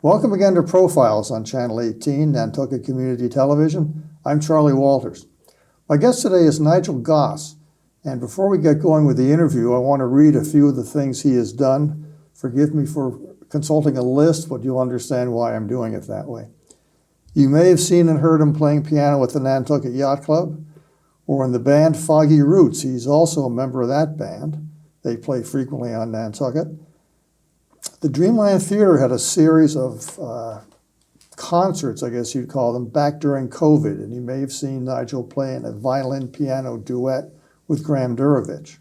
Welcome again to Profiles on Channel 18, Nantucket Community Television. I'm Charlie Walters. My guest today is Nigel Goss, and before we get going with the interview, I want to read a few of the things he has done. Forgive me for consulting a list, but you'll understand why I'm doing it that way. You may have seen and heard him playing piano at the Nantucket Yacht Club or in the band Foggy Roots. He's also a member of that band. They play frequently on Nantucket. The Dreamland Theater had a series of concerts, I guess you'd call them, back during COVID, and you may have seen Nigel playing a violin-piano duet with Graham Durovich.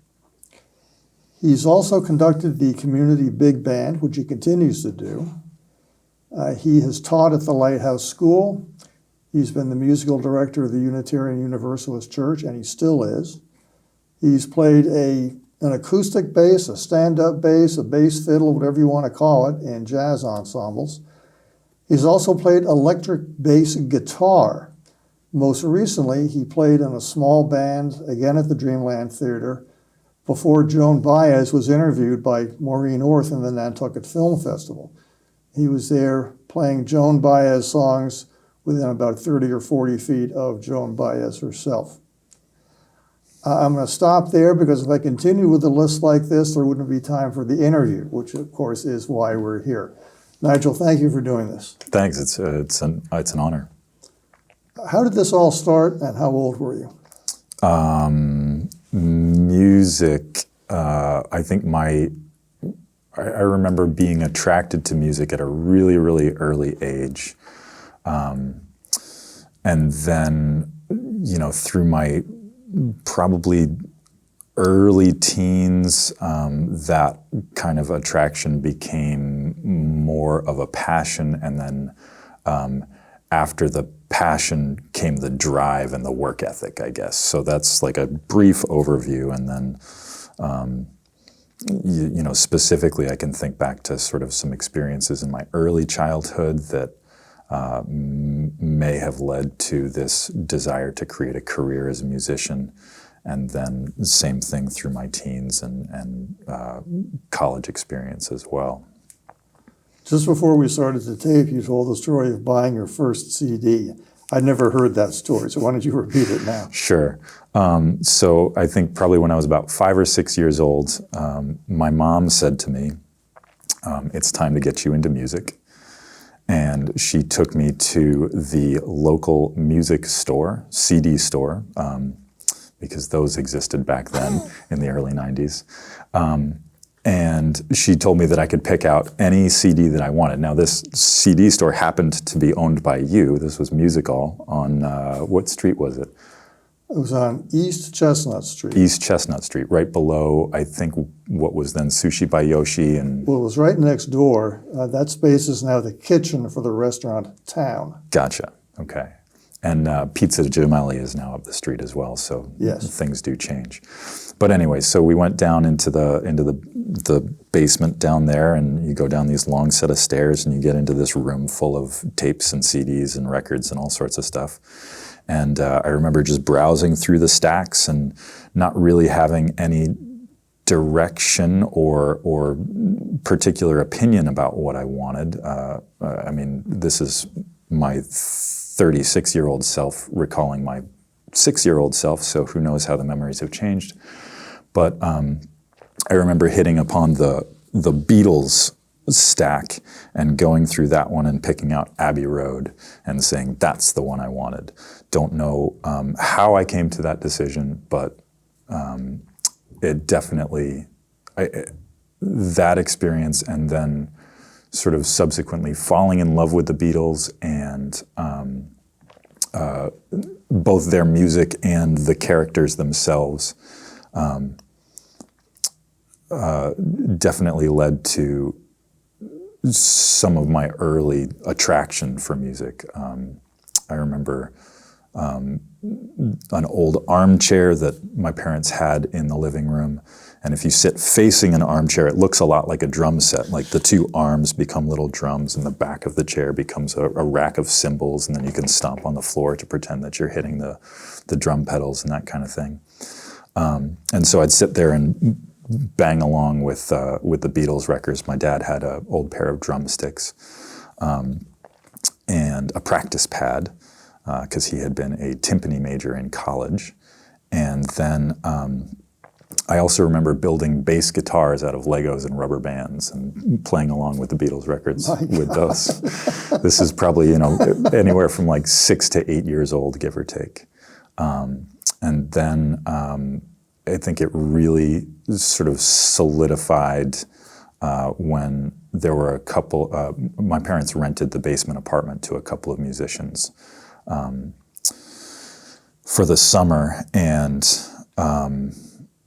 He's also conducted the community big band, which he continues to do. He has taught at the Lighthouse School. He's been the musical director of the Unitarian Universalist Church, and he still is. He's played an acoustic bass, a stand-up bass, a bass fiddle, whatever you want to call it, in jazz ensembles. He's also played electric bass guitar. Most recently, he played in a small band, again at the Dreamland Theater, before Joan Baez was interviewed by Maureen Orth in the Nantucket Film Festival. He was there playing Joan Baez songs within about 30 or 40 feet of Joan Baez herself. I'm going to stop there because if I continue with a list like this, there wouldn't be time for the interview, which of course is why we're here. Nigel, thank you for doing this. Thanks. It's an honor. How did this all start, and how old were you? Music. I think I remember being attracted to music at a really, really early age, and then through my probably early teens, that kind of attraction became more of a passion, and then after the passion came the drive and the work ethic, I guess. So that's like a brief overview, and then specifically I can think back to sort of some experiences in my early childhood that may have led to this desire to create a career as a musician, and then same thing through my teens and college experience as well. Just before we started the tape, you told the story of buying your first CD. I'd never heard that story, so why don't you repeat it now? Sure. So I think probably when I was about 5 or 6 years old, my mom said to me, it's time to get you into music. And she took me to the local music store, CD store, because those existed back then in the early 90s. And she told me that I could pick out any CD that I wanted. Now, this CD store happened to be owned by you. This was Musical on, what street was it? It was on East Chestnut Street. East Chestnut Street, right below, I think, what was then Sushi by Yoshi. Well, it was right next door. That space is now the kitchen for the restaurant Town. Gotcha. Okay. And Pizza Gemelli is now up the street as well, so yes, things do change. But anyway, so we went down into the basement down there, and you go down these long set of stairs, and you get into this room full of tapes and CDs and records and all sorts of stuff. And I remember just browsing through the stacks and not really having any direction or particular opinion about what I wanted. I mean, this is my 36-year-old self recalling my 6-year-old self, so who knows how the memories have changed. But I remember hitting upon the Beatles stack and going through that one and picking out Abbey Road and saying, that's the one I wanted. Don't know how I came to that decision, but it definitely, that experience, and then sort of subsequently falling in love with the Beatles and both their music and the characters themselves definitely led to some of my early attraction for music. I remember an old armchair that my parents had in the living room, and if you sit facing an armchair, it looks a lot like a drum set. Like the two arms become little drums, and the back of the chair becomes a rack of cymbals, and then you can stomp on the floor to pretend that you're hitting the drum pedals and that kind of thing. And so I'd sit there and bang along with the Beatles records. My dad had an old pair of drumsticks. and a practice pad, because he had been a timpani major in college. And then I also remember building bass guitars out of Legos and rubber bands and playing along with the Beatles records with those. This is probably, anywhere from like 6 to 8 years old, give or take. And then I think it really sort of solidified when there were a couple, my parents rented the basement apartment to a couple of musicians for the summer, and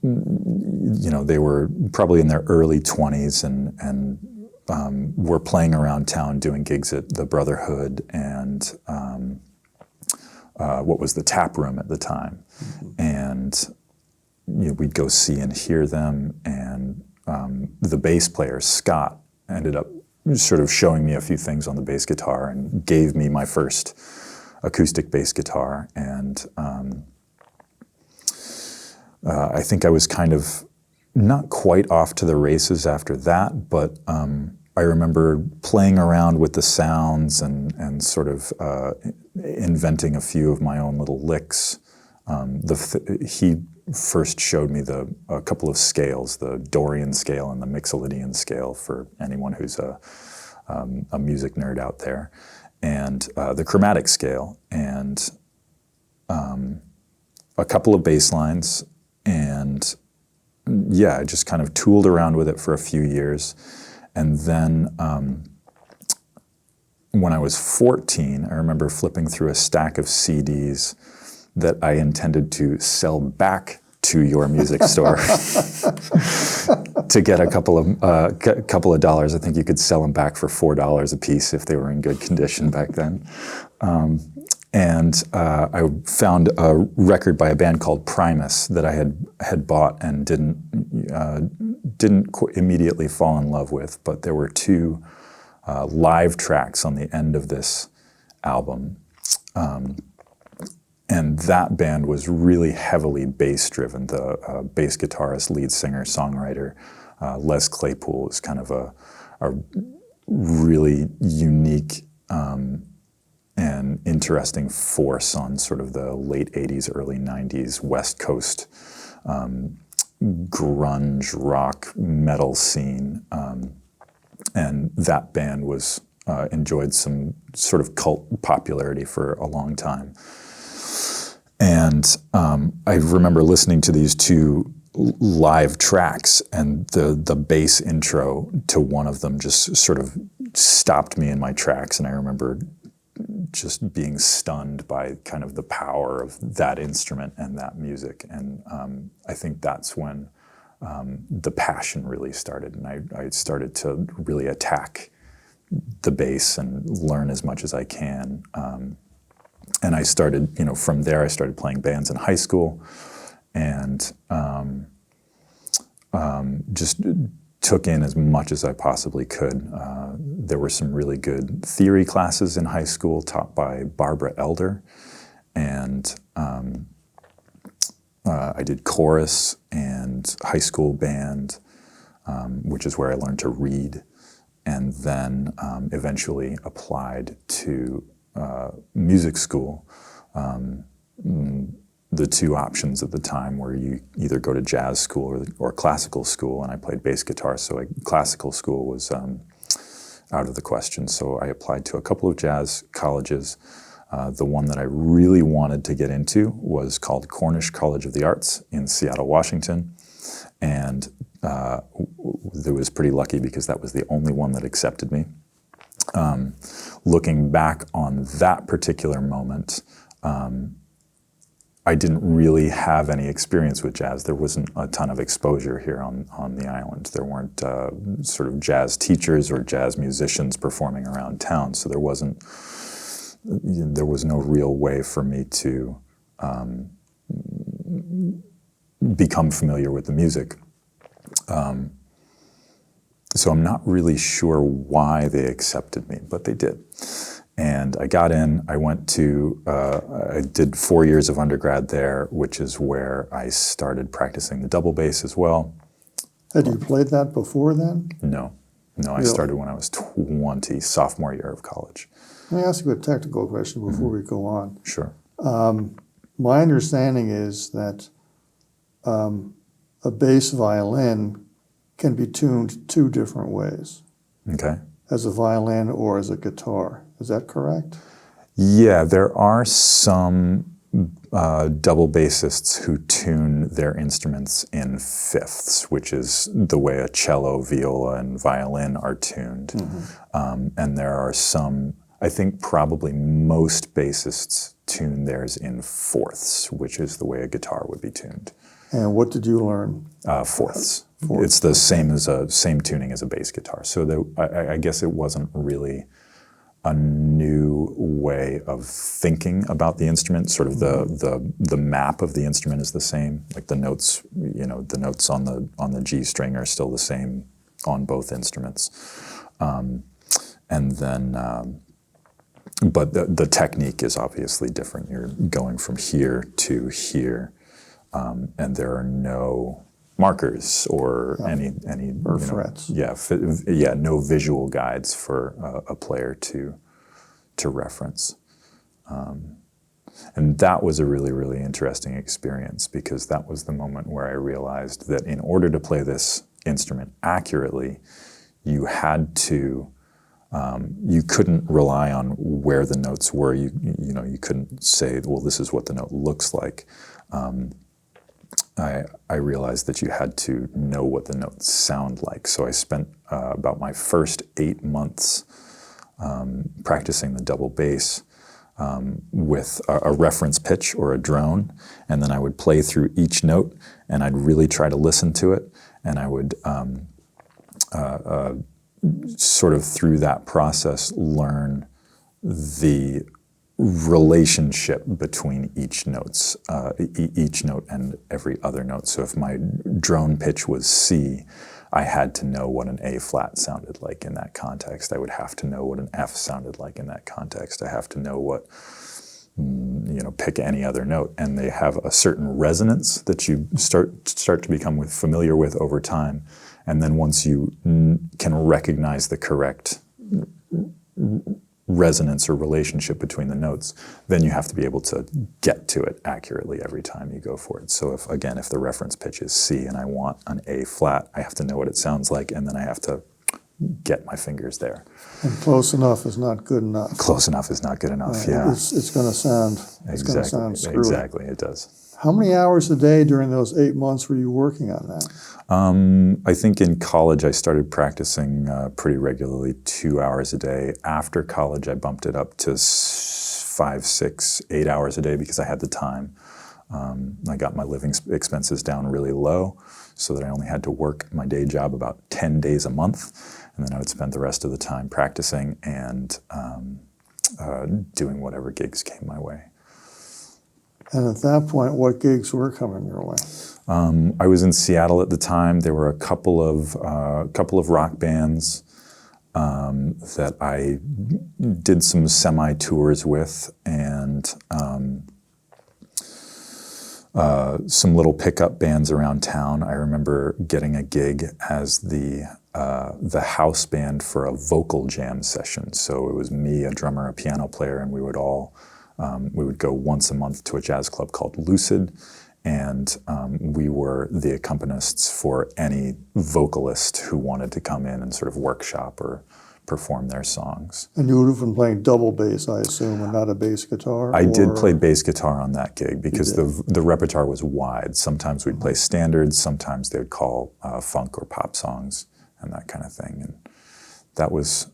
they were probably in their early 20s and were playing around town doing gigs at the Brotherhood and what was the Tap Room at the time. And we'd go see and hear them, and the bass player, Scott, ended up sort of showing me a few things on the bass guitar and gave me my first acoustic bass guitar. And I think I was kind of not quite off to the races after that, but I remember playing around with the sounds and sort of inventing a few of my own little licks. He first showed me a couple of scales, the Dorian scale and the Mixolydian scale, for anyone who's a music nerd out there, and the chromatic scale, and a couple of bass lines, and I just kind of tooled around with it for a few years. And then when I was 14, I remember flipping through a stack of CDs that I intended to sell back to your music store to get a couple of dollars. I think you could sell them back for $4 a piece if they were in good condition back then. And I found a record by a band called Primus that I had bought and didn't immediately fall in love with, but there were two live tracks on the end of this album. And that band was really heavily bass-driven. The bass guitarist, lead singer, songwriter, Les Claypool, was kind of a really unique and interesting force on sort of the late 80s, early 90s West Coast grunge, rock, metal scene. And that band enjoyed some sort of cult popularity for a long time. And I remember listening to these two live tracks, and the bass intro to one of them just sort of stopped me in my tracks. And I remember just being stunned by kind of the power of that instrument and that music. And I think that's when the passion really started. And I started to really attack the bass and learn as much as I can. And I started, from there I started playing bands in high school, and just took in as much as I possibly could. There were some really good theory classes in high school taught by Barbara Elder, and I did chorus and high school band, which is where I learned to read, and then eventually applied to music school. The two options at the time were you either go to jazz school or classical school, and I played bass guitar, so classical school was out of the question. So I applied to a couple of jazz colleges. The one that I really wanted to get into was called Cornish College of the Arts in Seattle, Washington, and I was pretty lucky because that was the only one that accepted me. Looking back on that particular moment, I didn't really have any experience with jazz. There wasn't a ton of exposure here on the island. There weren't sort of jazz teachers or jazz musicians performing around town, so there was no real way for me to become familiar with the music. So I'm not really sure why they accepted me, but they did. And I got in, I did 4 years of undergrad there, which is where I started practicing the double bass as well. Had you played that before then? No. No, I Really? started when I was 20, sophomore year of college. Let me ask you a technical question before we go on. Sure. My understanding is that a bass violin can be tuned two different ways, Okay. as a violin or as a guitar. Is that correct? Yeah, there are some double bassists who tune their instruments in fifths, which is the way a cello, viola, and violin are tuned. And there are some, I think probably most bassists tune theirs in fourths, which is the way a guitar would be tuned. And what did you learn? Fourths. Fourths, It's the same tuning as a bass guitar. So I guess it wasn't really a new way of thinking about the instrument. Sort of the map of the instrument is the same. Like the notes, the notes on the G string are still the same on both instruments. And then, but the technique is obviously different. You're going from here to here, and there are no markers or any Or frets. No visual guides for a player to reference. And that was a really, really interesting experience, because that was the moment where I realized that in order to play this instrument accurately, you had to, you couldn't rely on where the notes were. You couldn't say, well, this is what the note looks like. I realized that you had to know what the notes sound like. So I spent about my first 8 months practicing the double bass with a reference pitch or a drone, and then I would play through each note, and I'd really try to listen to it, and I would sort of through that process learn the relationship between each note and every other note. So if my drone pitch was C, I had to know what an A flat sounded like in that context. I would have to know what an F sounded like in that context. I have to know what, pick any other note. And they have a certain resonance that you start to become familiar with over time. And then once you can recognize the correct resonance or relationship between the notes, then you have to be able to get to it accurately every time you go for it. So if the reference pitch is C and I want an A flat, I have to know what it sounds like, and then I have to get my fingers there. And close enough is not good enough. Close enough is not good enough, yeah. It's going to sound screwy. Exactly, it does. How many hours a day during those 8 months were you working on that? I think in college I started practicing pretty regularly, 2 hours a day. After college I bumped it up to 5, 6, 8 hours a day because I had the time. I got my living expenses down really low so that I only had to work my day job about 10 days a month, and then I would spend the rest of the time practicing and doing whatever gigs came my way. And at that point, what gigs were coming your way? I was in Seattle at the time. There were a couple of rock bands that I did some semi-tours with, and some little pickup bands around town. I remember getting a gig as the house band for a vocal jam session. So it was me, a drummer, a piano player, and we would go once a month to a jazz club called Lucid, and we were the accompanists for any vocalist who wanted to come in and sort of workshop or perform their songs. And you would have been playing double bass, I assume, and not a bass guitar? I did play bass guitar on that gig because the repertoire was wide. Sometimes we'd play standards, sometimes they would call funk or pop songs and that kind of thing. And that was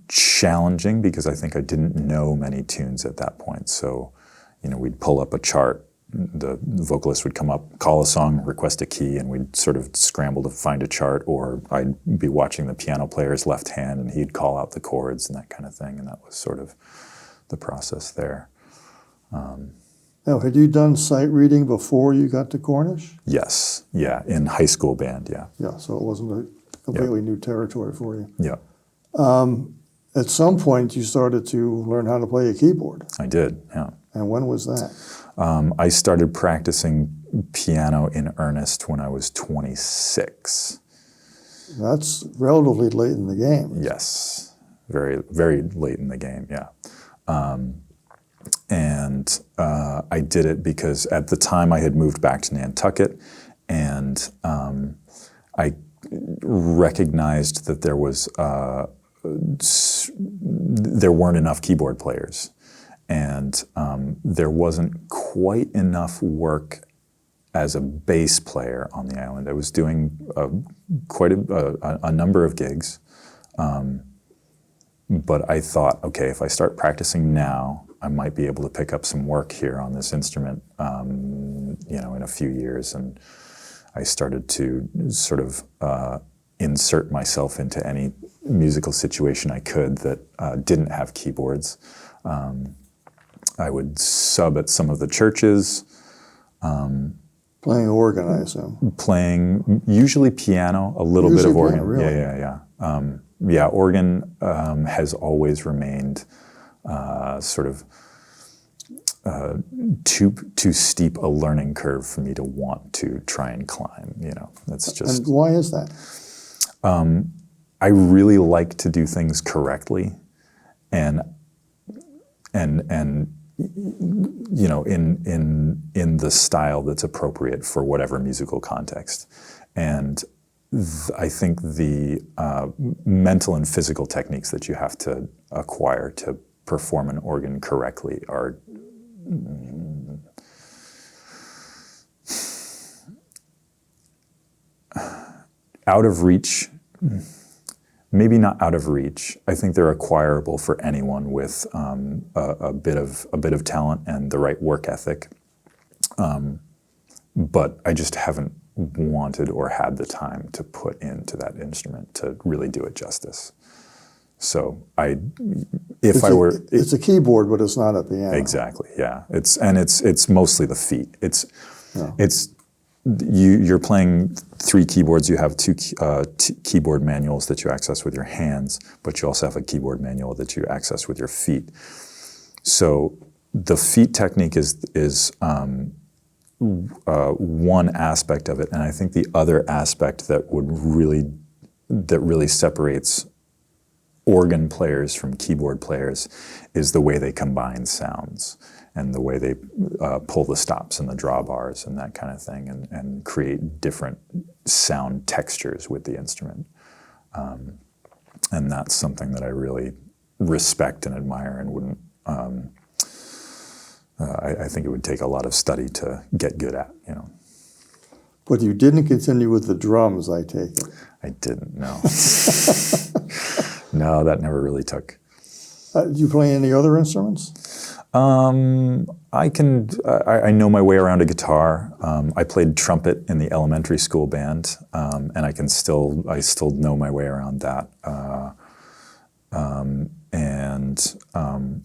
challenging because I think I didn't know many tunes at that point. So, we'd pull up a chart, the vocalist would come up, call a song, request a key, and we'd sort of scramble to find a chart, or I'd be watching the piano player's left hand and he'd call out the chords and that kind of thing, and that was sort of the process there. Now, had you done sight reading before you got to Cornish? Yes, yeah, in high school band, yeah. Yeah, so it wasn't a completely new territory for you. Yeah. At some point, you started to learn how to play a keyboard. I did, yeah. And when was that? I started practicing piano in earnest when I was 26. That's relatively late in the game. Yes, very, very late in the game, yeah. And I did it because at the time I had moved back to Nantucket, and I recognized that there weren't enough keyboard players, and there wasn't quite enough work as a bass player on the island. I was doing quite a number of gigs, but I thought, okay, if I start practicing now, I might be able to pick up some work here on this instrument, in a few years. And I started to sort of insert myself into any musical situation I could that didn't have keyboards. I would sub at some of the churches. Playing organ, I assume. Playing usually piano, a little bit of organ. Piano, really? Yeah. Organ has always remained sort of too steep a learning curve for me to want to try and climb. That's just. And why is that? I really like to do things correctly, and in the style that's appropriate for whatever musical context. And I think the mental and physical techniques that you have to acquire to perform an organ correctly are out of reach. Maybe not out of reach. I think they're acquirable for anyone with a bit of talent and the right work ethic. But I just haven't wanted or had the time to put into that instrument to really do it justice. So it's a keyboard, but it's not a piano. Exactly. Yeah. It's mostly the feet. You're playing 3 keyboards. You have 2 keyboard manuals that you access with your hands, but you also have a keyboard manual that you access with your feet. So the feet technique is one aspect of it, and I think the other aspect that really separates organ players from keyboard players is the way they combine sounds and the way they pull the stops and the drawbars and that kind of thing, and create different sound textures with the instrument. And that's something that I really respect and admire, and wouldn't. I think it would take a lot of study to get good at. But you didn't continue with the drums, I take it. I didn't. No. No, that never really took. Do you play any other instruments? I know my way around a guitar. I played trumpet in the elementary school band, and I still know my way around that.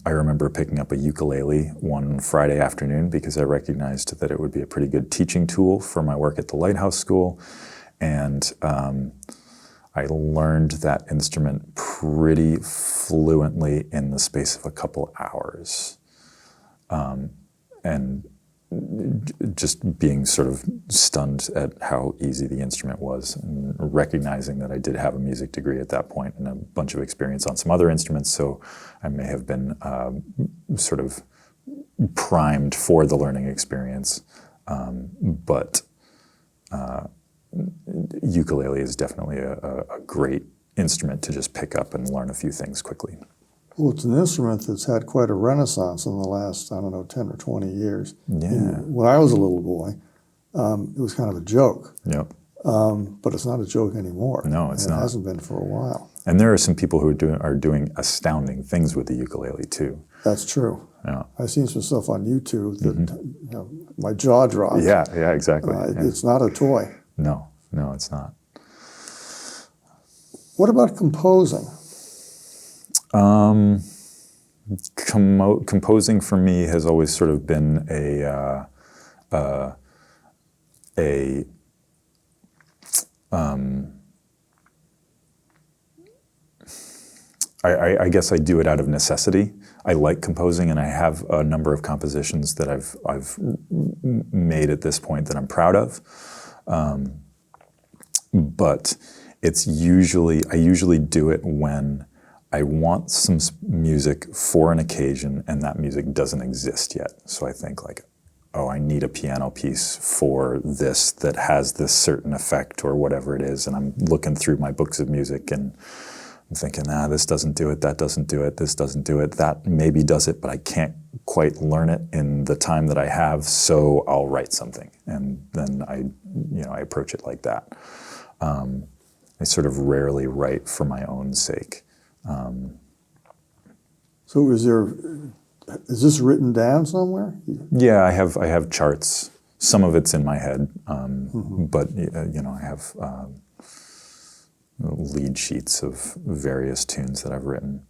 I remember picking up a ukulele one Friday afternoon because I recognized that it would be a pretty good teaching tool for my work at the Lighthouse School, and I learned that instrument pretty fluently in the space of a couple hours. And just being sort of stunned at how easy the instrument was, and recognizing that I did have a music degree at that point and a bunch of experience on some other instruments, so I may have been sort of primed for the learning experience. But ukulele is definitely a great instrument to just pick up and learn a few things quickly. Well, it's an instrument that's had quite a renaissance in the last, 10 or 20 years. Yeah. When I was a little boy, it was kind of a joke. Yep. But it's not a joke anymore. No, it's not. It hasn't been for a while. And there are some people who are doing astounding things with the ukulele too. That's true. Yeah. I've seen some stuff on YouTube that my jaw dropped. Yeah, exactly. It's not a toy. No, it's not. What about composing? Composing for me has always sort of been I guess I do it out of necessity. I like composing, and I have a number of compositions that I've made at this point that I'm proud of. But I usually do it when I want some music for an occasion and that music doesn't exist yet. So I think like, oh, I need a piano piece for this that has this certain effect or whatever it is. And I'm looking through my books of music and I'm thinking, this doesn't do it, that doesn't do it, this doesn't do it, that maybe does it, but I can't quite learn it in the time that I have, so I'll write something. And then I approach it like that. I sort of rarely write for my own sake. So is this written down somewhere? Yeah, I have charts. Some of it's in my head, but I have lead sheets of various tunes that I've written.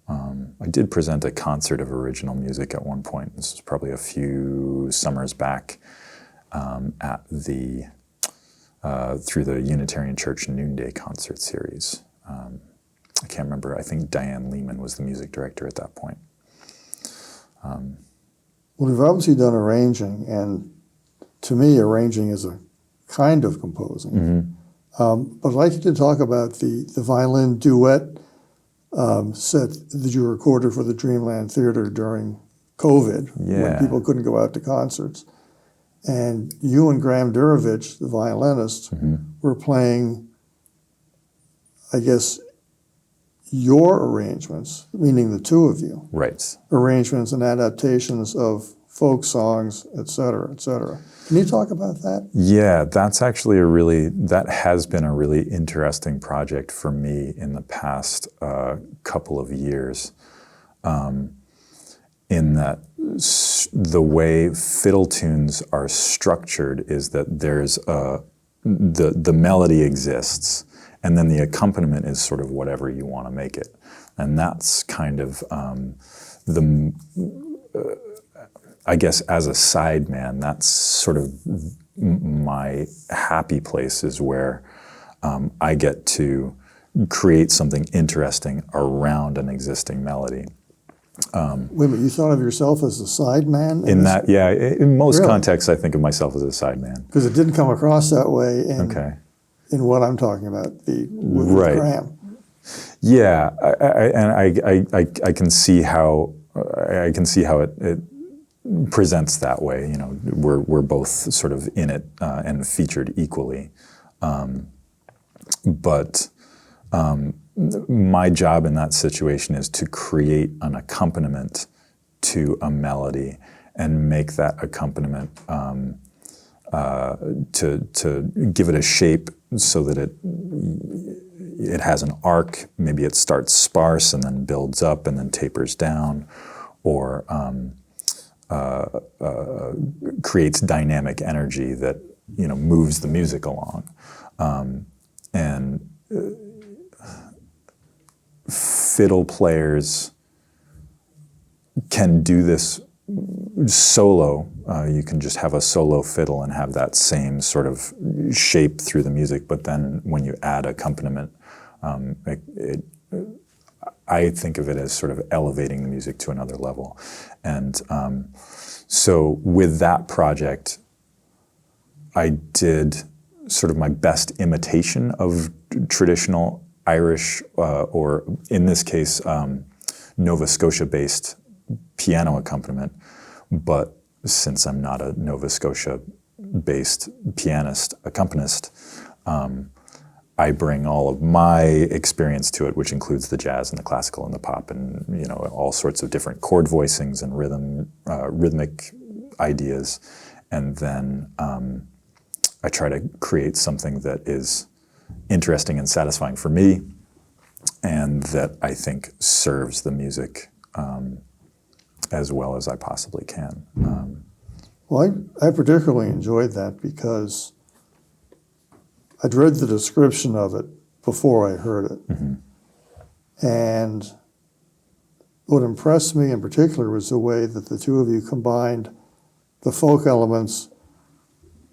I did present a concert of original music at one point. This was probably a few summers back at the through the Unitarian Church Noonday Concert Series. I can't remember. I think Diane Lehman was the music director at that point. Well, we've obviously done arranging, and to me, arranging is a kind of composing. But I'd like you to talk about the violin duet set that you recorded for the Dreamland Theater during COVID, when people couldn't go out to concerts. And you and Graham Durovich, the violinist, were playing, I guess, your arrangements, meaning the two of you. Right. Arrangements and adaptations of folk songs, et cetera, et cetera. Can you talk about that? Yeah, that has been a really interesting project for me in the past couple of years. In that the way fiddle tunes are structured is that there's the melody exists, and then the accompaniment is sort of whatever you want to make it. And that's kind of I guess as a sideman, that's sort of my happy place, is where I get to create something interesting around an existing melody. Wait a minute, you thought of yourself as a sideman? In most contexts, I think of myself as a sideman. Because it didn't come across that way in what I'm talking about, with Graham. Yeah, I can see how it presents that way. We're both sort of in it and featured equally, but my job in that situation is to create an accompaniment to a melody and make that accompaniment to give it a shape so that it has an arc. Maybe it starts sparse and then builds up and then tapers down, or creates dynamic energy that moves the music along. And fiddle players can do this solo. You can just have a solo fiddle and have that same sort of shape through the music, but then when you add accompaniment, I think of it as sort of elevating the music to another level. And so with that project, I did sort of my best imitation of traditional Irish, or in this case, Nova Scotia-based piano accompaniment. But since I'm not a Nova Scotia-based pianist, accompanist, I bring all of my experience to it, which includes the jazz and the classical and the pop and all sorts of different chord voicings and rhythmic ideas. And then I try to create something that is interesting and satisfying for me, and that I think serves the music as well as I possibly can. Well, I particularly enjoyed that because I'd read the description of it before I heard it. And what impressed me in particular was the way that the two of you combined the folk elements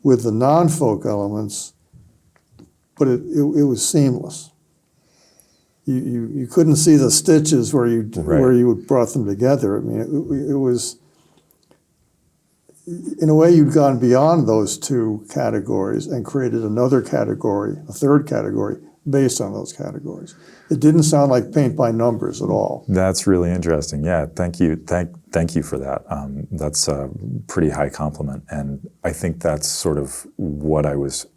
with the non-folk elements, but it was seamless. You couldn't see the stitches where you brought them together. I mean, it was, in a way, you'd gone beyond those two categories and created another category, a third category, based on those categories. It didn't sound like paint by numbers at all. That's really interesting. Yeah, thank you. Thank you for that. That's a pretty high compliment. And I think that's sort of what I was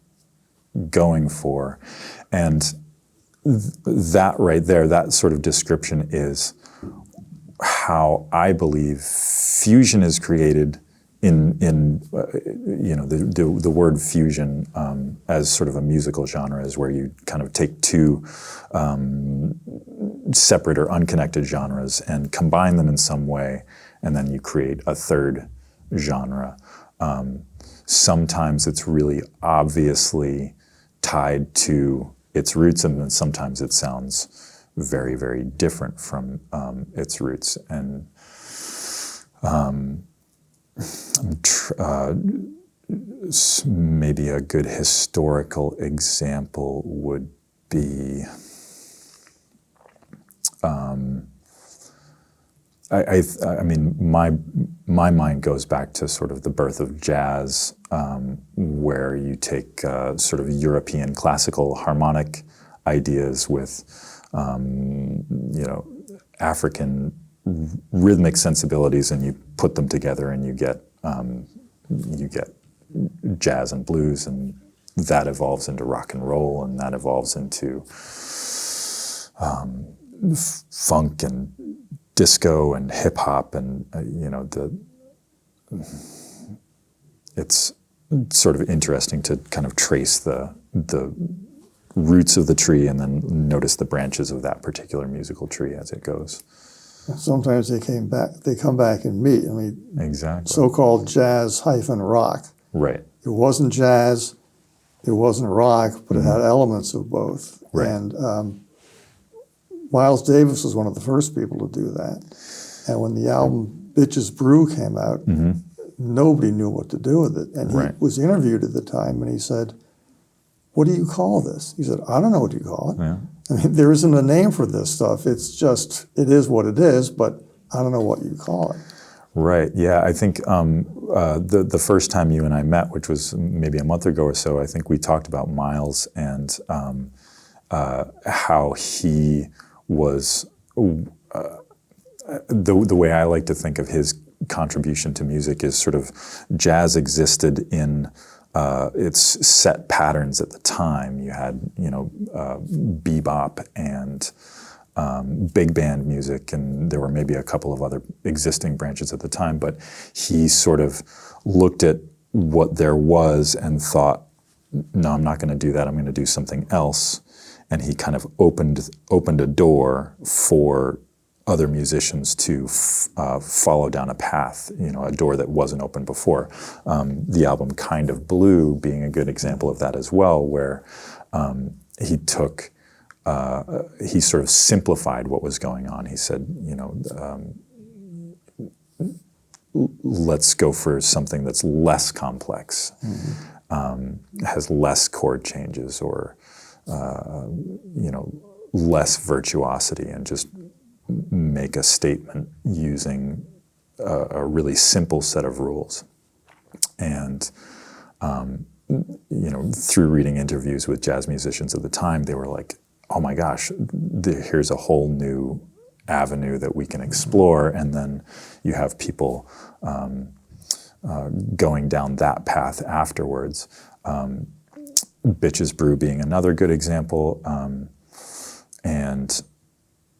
going for. And that right there, that sort of description is how I believe fusion is created in the word fusion as sort of a musical genre is where you kind of take two separate or unconnected genres and combine them in some way, and then you create a third genre. Sometimes it's really obviously tied to its roots, and then sometimes it sounds very, very different from its roots. And maybe a good historical example would be I mean, my mind goes back to sort of the birth of jazz, where you take sort of European classical harmonic ideas with, African rhythmic sensibilities, and you put them together, and you get jazz and blues, and that evolves into rock and roll, and that evolves into funk and disco and hip hop, and it's sort of interesting to kind of trace the roots of the tree and then notice the branches of that particular musical tree as it goes. Sometimes they come back and meet. I mean, exactly. So-called jazz hyphen rock. Right. It wasn't jazz, it wasn't rock, but it had elements of both. Right. And Miles Davis was one of the first people to do that. And when the album Bitches Brew came out, nobody knew what to do with it. And he was interviewed at the time, and he said, "What do you call this?" He said, "I don't know what you call it. Yeah. I mean, there isn't a name for this stuff. It's just, it is what it is, but I don't know what you call it." Right. Yeah. I think the first time you and I met, which was maybe a month ago or so, I think we talked about Miles and how he was the way I like to think of his contribution to music is sort of jazz existed in its set patterns at the time. You had bebop and big band music, and there were maybe a couple of other existing branches at the time, but he sort of looked at what there was and thought, no, I'm not going to do that, I'm going to do something else. And he kind of opened a door for other musicians to follow down a path, a door that wasn't open before. The album Kind of Blue being a good example of that as well, where he sort of simplified what was going on. He said, let's go for something that's less complex, has less chord changes or less virtuosity, and just make a statement using a really simple set of rules. And through reading interviews with jazz musicians at the time, they were like, "Oh my gosh, here's a whole new avenue that we can explore." And then you have people going down that path afterwards. Bitches Brew being another good example. And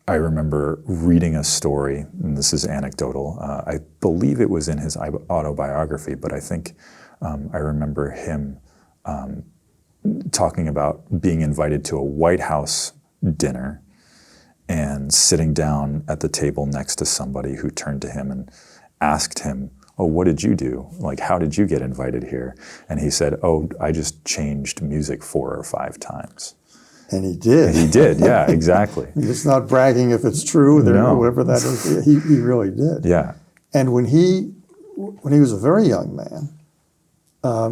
I remember reading a story, and this is anecdotal. I believe it was in his autobiography, but I think I remember him talking about being invited to a White House dinner and sitting down at the table next to somebody who turned to him and asked him, "Oh, what did you do? Like, how did you get invited here?" And he said, "Oh, I just changed music 4 or 5 times." And he did. He did, yeah, exactly. It's not bragging if it's true, No. whatever that is. He really did. Yeah. And when he was a very young man,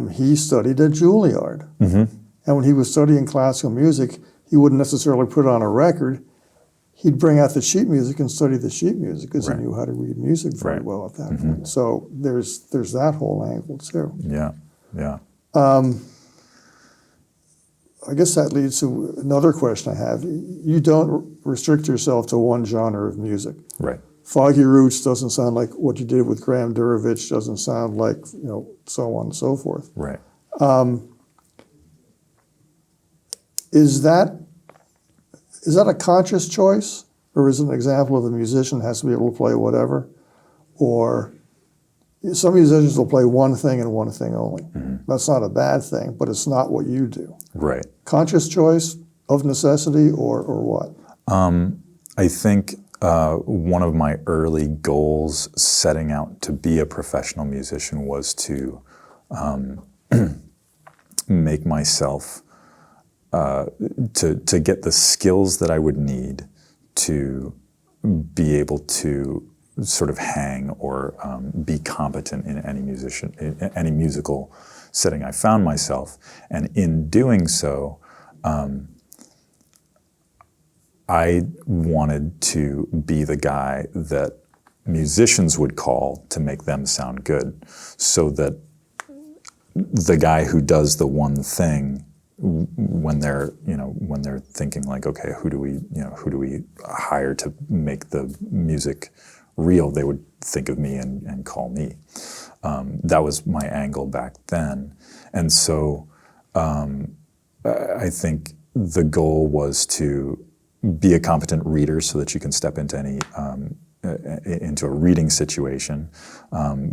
he studied at Juilliard. And when he was studying classical music, he wouldn't necessarily put on a record. He'd bring out the sheet music and study the sheet music because he knew how to read music very well at that point. So there's that whole angle too. Yeah, yeah. I guess that leads to another question I have. You don't restrict yourself to one genre of music. Right. Foggy Roots doesn't sound like what you did with Graham Durovich, doesn't sound like, so on and so forth. Right. Is that a conscious choice, or is it an example of a musician has to be able to play whatever? Or some musicians will play one thing and one thing only. Mm-hmm. That's not a bad thing, but it's not what you do. Right. Conscious choice of necessity, or what? I think one of my early goals setting out to be a professional musician was to make myself, to get the skills that I would need to be able to sort of hang or be competent in any musical setting I found myself. And in doing so, I wanted to be the guy that musicians would call to make them sound good, so that the guy who does the one thing, when they're thinking like, okay, who do we hire to make the music real, they would think of me and call me. That was my angle back then. And so I think the goal was to be a competent reader so that you can step into into a reading situation,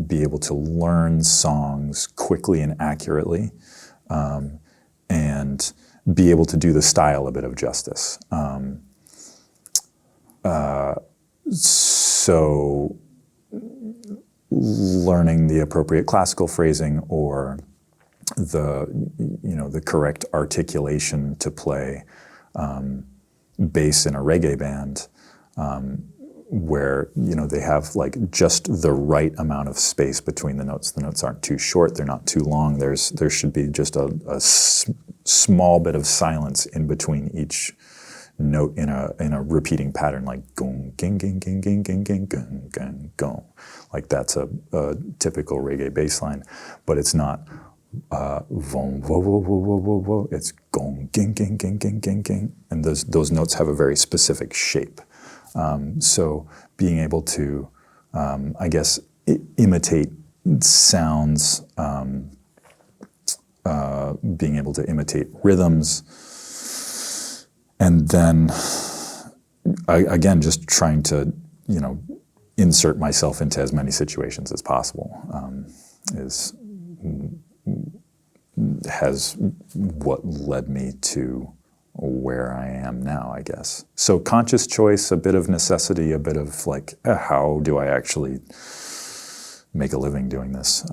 be able to learn songs quickly and accurately, and be able to do the style a bit of justice. So learning the appropriate classical phrasing or the correct articulation to play bass in a reggae band, where they have like just the right amount of space between the notes. The notes aren't too short, they're not too long. There should be just a small bit of silence in between each note in a repeating pattern, like gong ging ging ging ging ging ging gong gong gong. Like that's a typical reggae bass line, but it's not vom wo wo wo wo wo wo. It's gong ging ging ging ging ging ging, and those notes have a very specific shape. So being able to, I guess, imitate sounds, being able to imitate rhythms, and then again just trying to insert myself into as many situations as possible has what led me to where I am now, I guess. So conscious choice, a bit of necessity, a bit of like, how do I actually make a living doing this?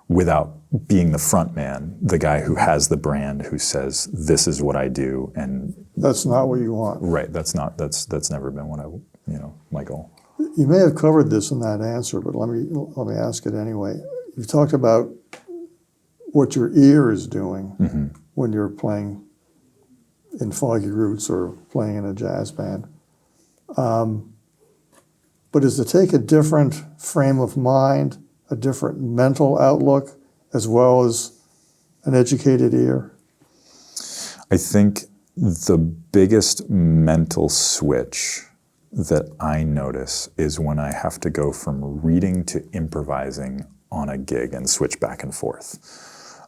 Without being the front man, the guy who has the brand, who says, this is what I do, and that's not what you want. Right, that's never been what my goal. You may have covered this in that answer, but let me ask it anyway. You talked about what your ear is doing mm-hmm. when you're playing in Foggy Roots or playing in a jazz band. But is to take a different frame of mind, a different mental outlook, as well as an educated ear? I think the biggest mental switch that I notice is when I have to go from reading to improvising on a gig and switch back and forth.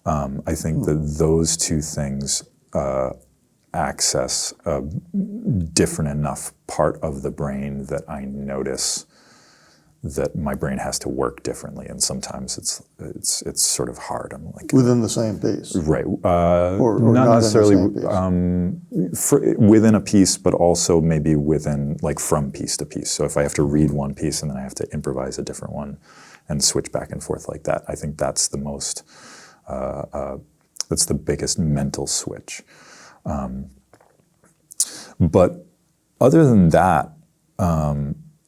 I think that those two things access a different enough part of the brain that I notice that my brain has to work differently, and sometimes it's sort of hard. I'm like within the same piece, right? Or not necessarily within a piece, but also maybe within, like, from piece to piece. So if I have to read one piece and then I have to improvise a different one and switch back and forth like that, I think that's the most that's the biggest mental switch. But other than that,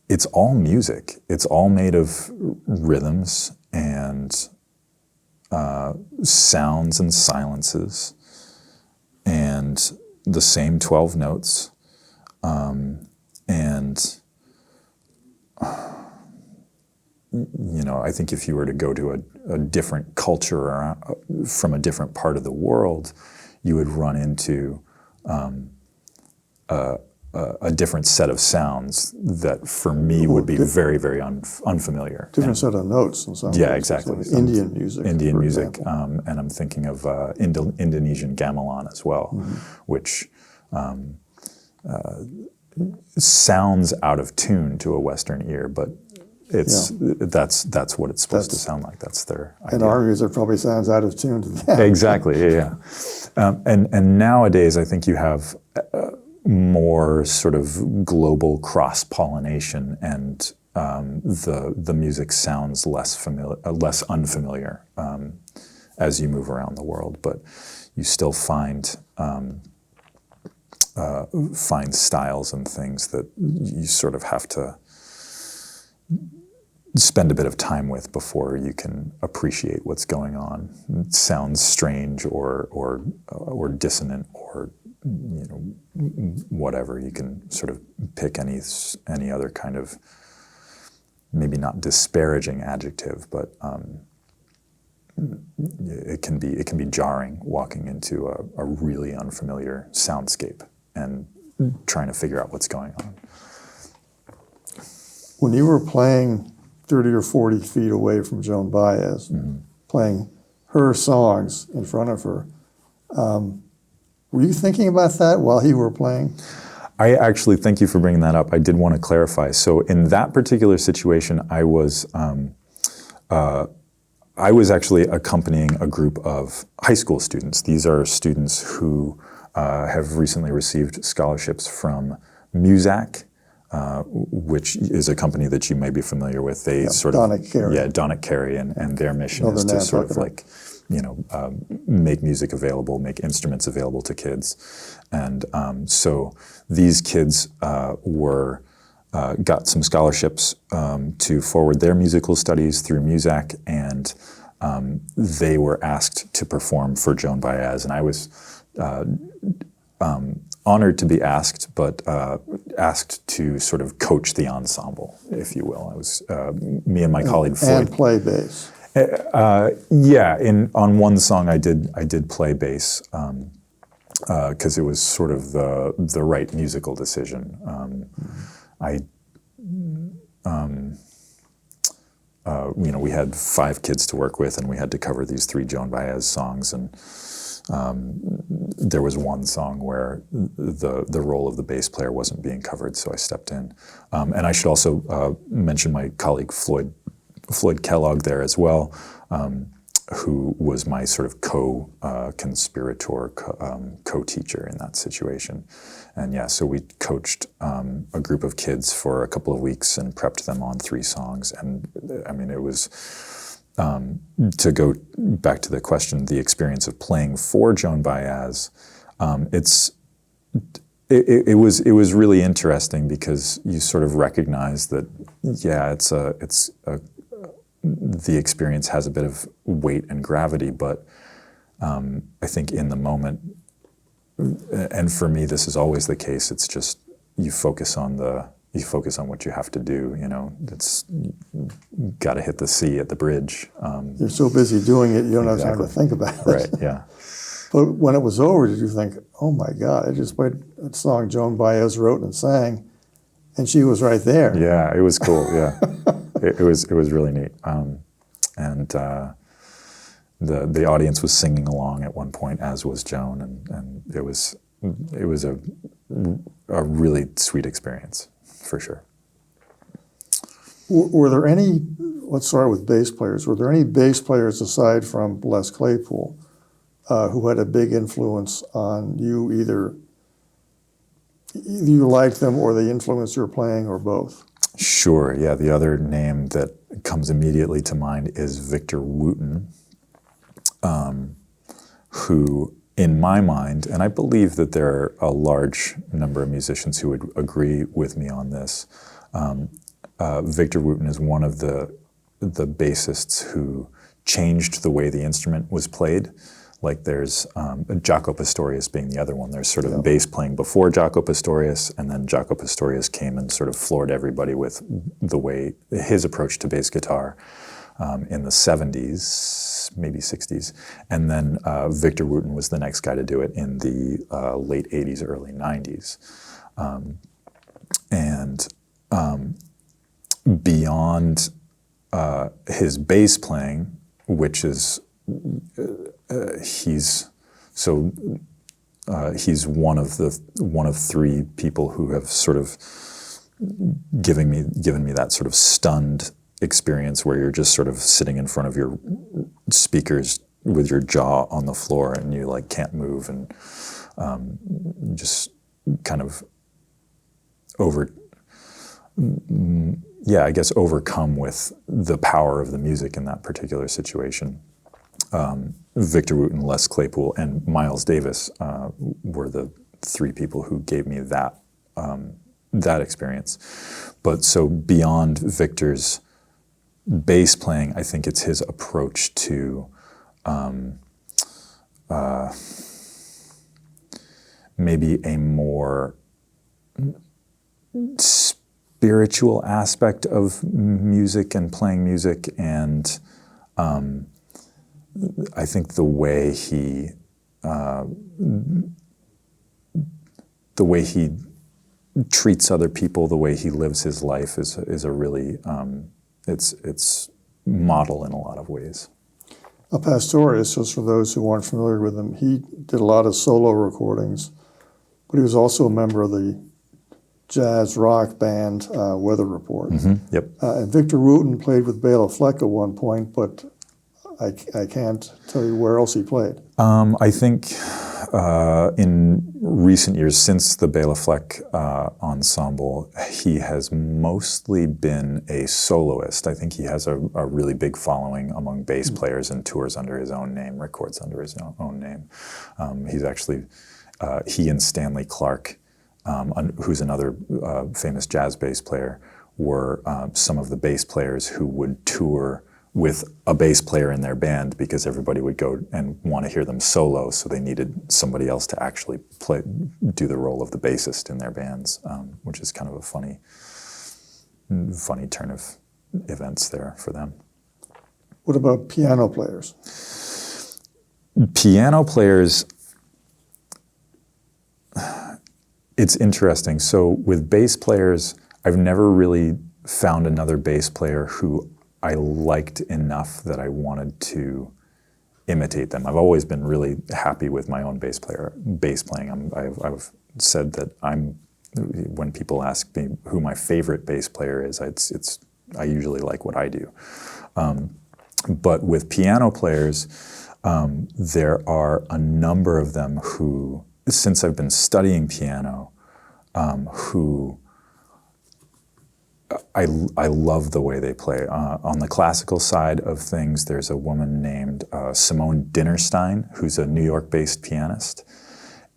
it's all music. It's all made of rhythms and sounds and silences and the same 12 notes. And I think if you were to go to a different culture or from a different part of the world, you would run into a different set of sounds that for me would be very, very unfamiliar. Different set of notes in some Yeah, ways. exactly. Like Indian music. Indian for music, example. and I'm thinking of Indonesian gamelan as well, which sounds out of tune to a Western ear, but that's what it's supposed to sound like. That's their idea. And our music probably sounds out of tune to that. Exactly, yeah. And nowadays, I think you have more sort of global cross-pollination, and the music sounds less unfamiliar as you move around the world. But you still find styles and things that you sort of have to spend a bit of time with before you can appreciate what's going on. It sounds strange or dissonant or whatever. You can sort of pick any other kind of, maybe not disparaging adjective, but it can be jarring walking into a really unfamiliar soundscape and trying to figure out what's going on. When you were playing 30 or 40 feet away from Joan Baez, playing her songs in front of her, were you thinking about that while you were playing? I actually, thank you for bringing that up. I did want to clarify. So in that particular situation, I was actually accompanying a group of high school students. These are students who have recently received scholarships from MUSAC, which is a company that you may be familiar with. They Donick Carey, and their mission is to sort of like, make music available, make instruments available to kids. And so these kids got some scholarships to forward their musical studies through MUSAC, and they were asked to perform for Joan Baez. And I was honored to be asked, but asked to sort of coach the ensemble, if you will. I was me and my colleague Floyd. And play bass. On one song I did play bass because it was sort of the right musical decision. We had 5 kids to work with, and we had to cover these 3 Joan Baez songs, and there was one song where the role of the bass player wasn't being covered, so I stepped in. And I should also mention my colleague Floyd Kellogg there as well, who was my sort of co-conspirator, co-teacher in that situation. And so we coached a group of kids for a couple of weeks and prepped them on 3 songs. And I mean, it was, to go back to the question, the experience of playing for Joan Baez, it was really interesting because you sort of recognize that, the experience has a bit of weight and gravity, but I think in the moment, and for me this is always the case, it's just you focus on what you have to do. It's got to hit the C at the bridge. You're so busy doing it, you don't have time to think about it. Right, yeah. But when it was over, did you think, oh my God, I just played a song Joan Baez wrote and sang, and she was right there? Yeah, it was cool, yeah. It was really neat. And the audience was singing along at one point, as was Joan, and it was a really sweet experience, for sure. Were there any, let's start with bass players, were there any bass players aside from Les Claypool who had a big influence on you, either you liked them or they influenced your playing, or both? Sure, yeah. The other name that comes immediately to mind is Victor Wooten, who, in my mind, and I believe that there are a large number of musicians who would agree with me on this, Victor Wooten is one of the bassists who changed the way the instrument was played. Like there's Jaco Pastorius being the other one. There's sort of bass playing before Jaco Pastorius, and then Jaco Pastorius came and sort of floored everybody with the way his approach to bass guitar. in the 70s, maybe 60s. And then Victor Wooten was the next guy to do it in the late 80s, early 90s. Beyond his bass playing, which is he's one of three people who have sort of given me that sort of stunned experience where you're just sort of sitting in front of your speakers with your jaw on the floor and you like can't move and just kind of overcome with the power of the music in that particular situation. Victor Wooten, Les Claypool, and Miles Davis were the three people who gave me that experience. But so beyond Victor's bass playing, I think it's his approach to maybe a more spiritual aspect of music and playing music, and I think the way he treats other people, the way he lives his life is a really it's model in a lot of ways. Pastorius, just for those who aren't familiar with him, he did a lot of solo recordings, but he was also a member of the jazz rock band Weather Report. Mm-hmm. Yep. And Victor Wooten played with Bela Fleck at one point, but I can't tell you where else he played. I think in recent years, since the Bela Fleck ensemble, he has mostly been a soloist. I think he has a really big following among bass players and tours under his own name, records under his own name. He's actually, he and Stanley Clarke, who's another famous jazz bass player, were some of the bass players who would tour with a bass player in their band because everybody would go and want to hear them solo, so they needed somebody else to actually do the role of the bassist in their bands, which is kind of a funny turn of events there for them. What about piano players? Piano players, it's interesting. So with bass players, I've never really found another bass player who I liked enough that I wanted to imitate them. I've always been really happy with my own bass playing. I've said that when people ask me who my favorite bass player is, I usually like what I do. But with piano players, there are a number of them who, since I've been studying piano, who I love the way they play. On the classical side of things, there's a woman named Simone Dinnerstein, who's a New York-based pianist.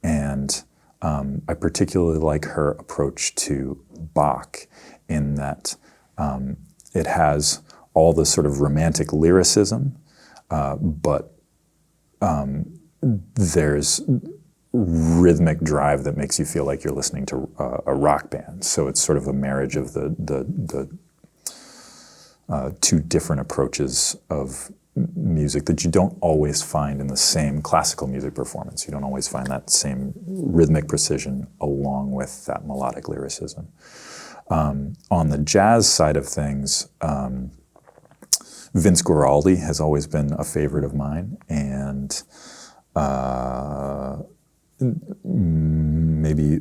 And I particularly like her approach to Bach in that it has all the sort of romantic lyricism, but there's rhythmic drive that makes you feel like you're listening to a rock band. So it's sort of a marriage of the two different approaches of music that you don't always find in the same classical music performance. You don't always find that same rhythmic precision along with that melodic lyricism. On the jazz side of things, Vince Guaraldi has always been a favorite of mine, and maybe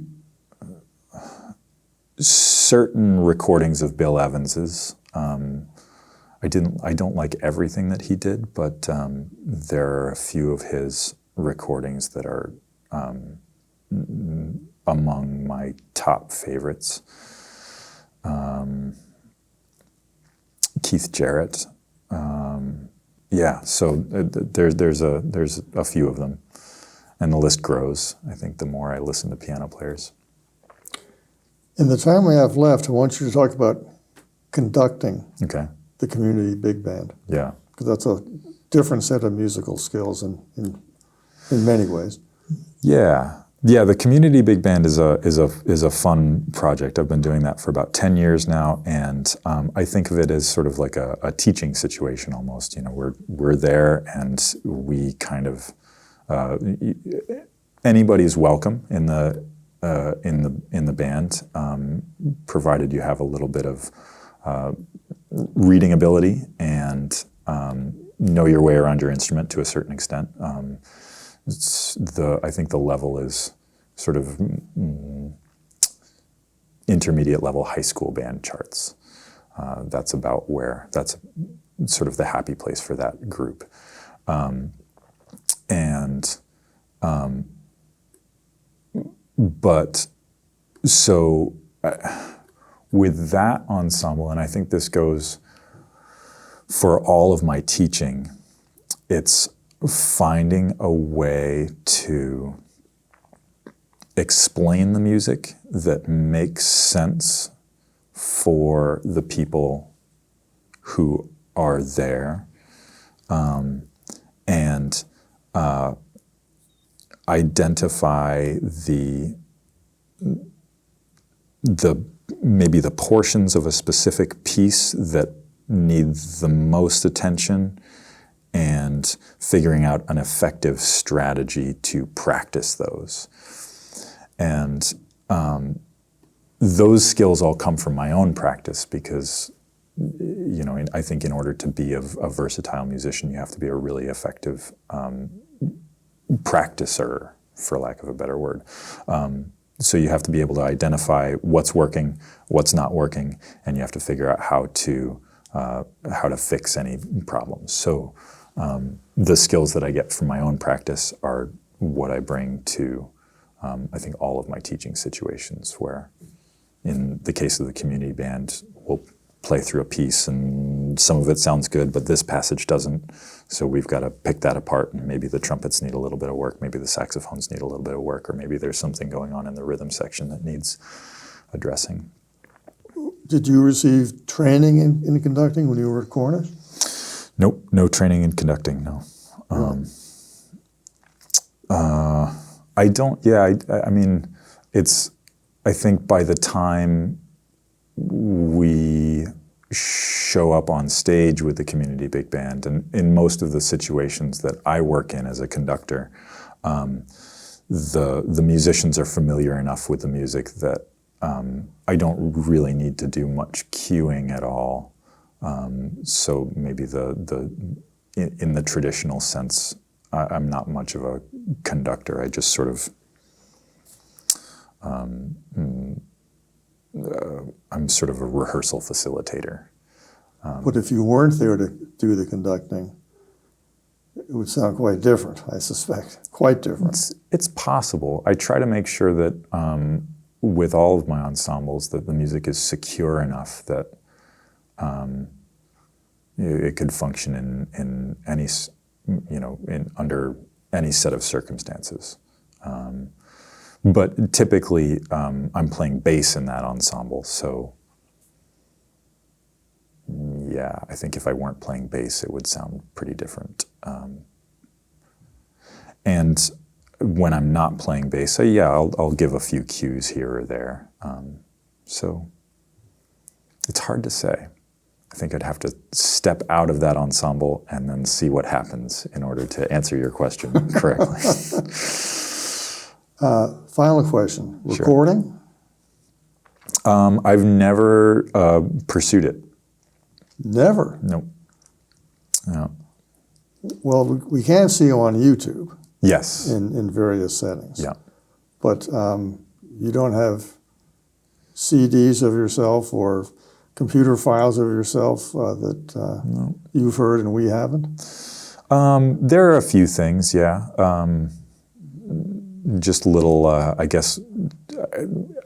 certain recordings of Bill Evans's. I don't like everything that he did, but there are a few of his recordings that are among my top favorites. Keith Jarrett. So there's a few of them. And the list grows, I think, the more I listen to piano players. In the time we have left, I want you to talk about conducting the community big band. Yeah. Because that's a different set of musical skills in many ways. Yeah. Yeah, the community big band is a fun project. I've been doing that for about 10 years now, and I think of it as sort of like a teaching situation almost. You know, we're there, and we kind of anybody's welcome in the band, provided you have a little bit of reading ability and know your way around your instrument to a certain extent. I think the level is sort of intermediate level high school band charts. That's sort of the happy place for that group. But so with that ensemble, and I think this goes for all of my teaching, it's finding a way to explain the music that makes sense for the people who are there, and identify maybe the portions of a specific piece that need the most attention, and figuring out an effective strategy to practice those. And those skills all come from my own practice because, you know, I think in order to be a versatile musician, you have to be a really effective practicer, for lack of a better word. So you have to be able to identify what's working, what's not working, and you have to figure out how to fix any problems. So the skills that I get from my own practice are what I bring to, I think, all of my teaching situations, where in the case of the community band, we'll play through a piece and some of it sounds good, but this passage doesn't. So we've got to pick that apart, and maybe the trumpets need a little bit of work, maybe the saxophones need a little bit of work, or maybe there's something going on in the rhythm section that needs addressing. Did you receive training in conducting when you were at Cornish? Nope, no training in conducting, no. I don't, I mean, I think by the time we show up on stage with the community big band, and in most of the situations that I work in as a conductor, the musicians are familiar enough with the music that I don't really need to do much cueing at all. So maybe in the traditional sense, I'm not much of a conductor. I just sort of, I'm sort of a rehearsal facilitator. But if you weren't there to do the conducting, it would sound quite different, I suspect. Quite different. It's possible. I try to make sure that with all of my ensembles that the music is secure enough that it could function in any, under any set of circumstances. But typically, I'm playing bass in that ensemble, so yeah, I think if I weren't playing bass, it would sound pretty different. And when I'm not playing bass, I'll give a few cues here or there. So it's hard to say. I think I'd have to step out of that ensemble and then see what happens in order to answer your question correctly. Final question. Recording? Sure. I've never pursued it. Never? Nope. No. Well, we can see you on YouTube. Yes. In various settings. Yeah. But you don't have CDs of yourself or computer files of yourself that No. you've heard and we haven't? There are a few things, yeah. Just little, I guess,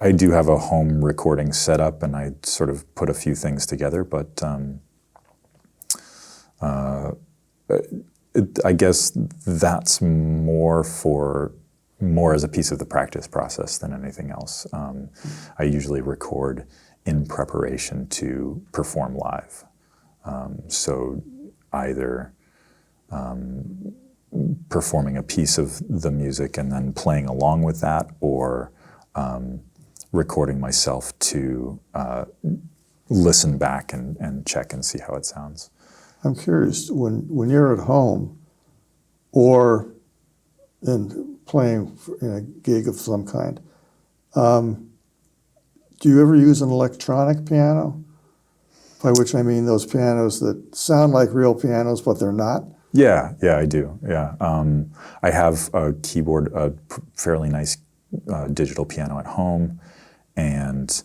I do have a home recording setup, and I sort of put a few things together, but I guess that's more as a piece of the practice process than anything else. I usually record in preparation to perform live. So either performing a piece of the music and then playing along with that, or recording myself to listen back and check and see how it sounds. I'm curious, when you're at home or playing in a gig of some kind, do you ever use an electronic piano? By which I mean those pianos that sound like real pianos, but they're not? Yeah, I do. Yeah, I have a keyboard, a fairly nice digital piano at home, and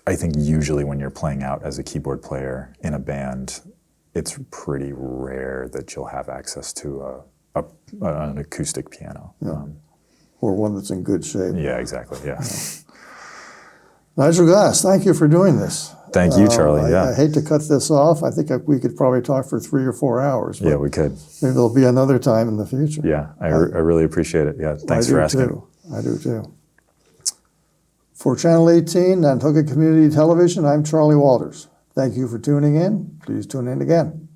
I think usually when you're playing out as a keyboard player in a band, it's pretty rare that you'll have access to an acoustic piano. Yeah. Or one that's in good shape. Yeah, exactly. Yeah. Nigel Goss, thank you for doing this. Thank you, Charlie. I hate to cut this off. I think we could probably talk for 3 or 4 hours. Yeah, we could. Maybe there'll be another time in the future. Yeah, I really appreciate it. Yeah, thanks for asking. I do too. For Channel 18, Nantucket Community Television, I'm Charlie Walters. Thank you for tuning in. Please tune in again.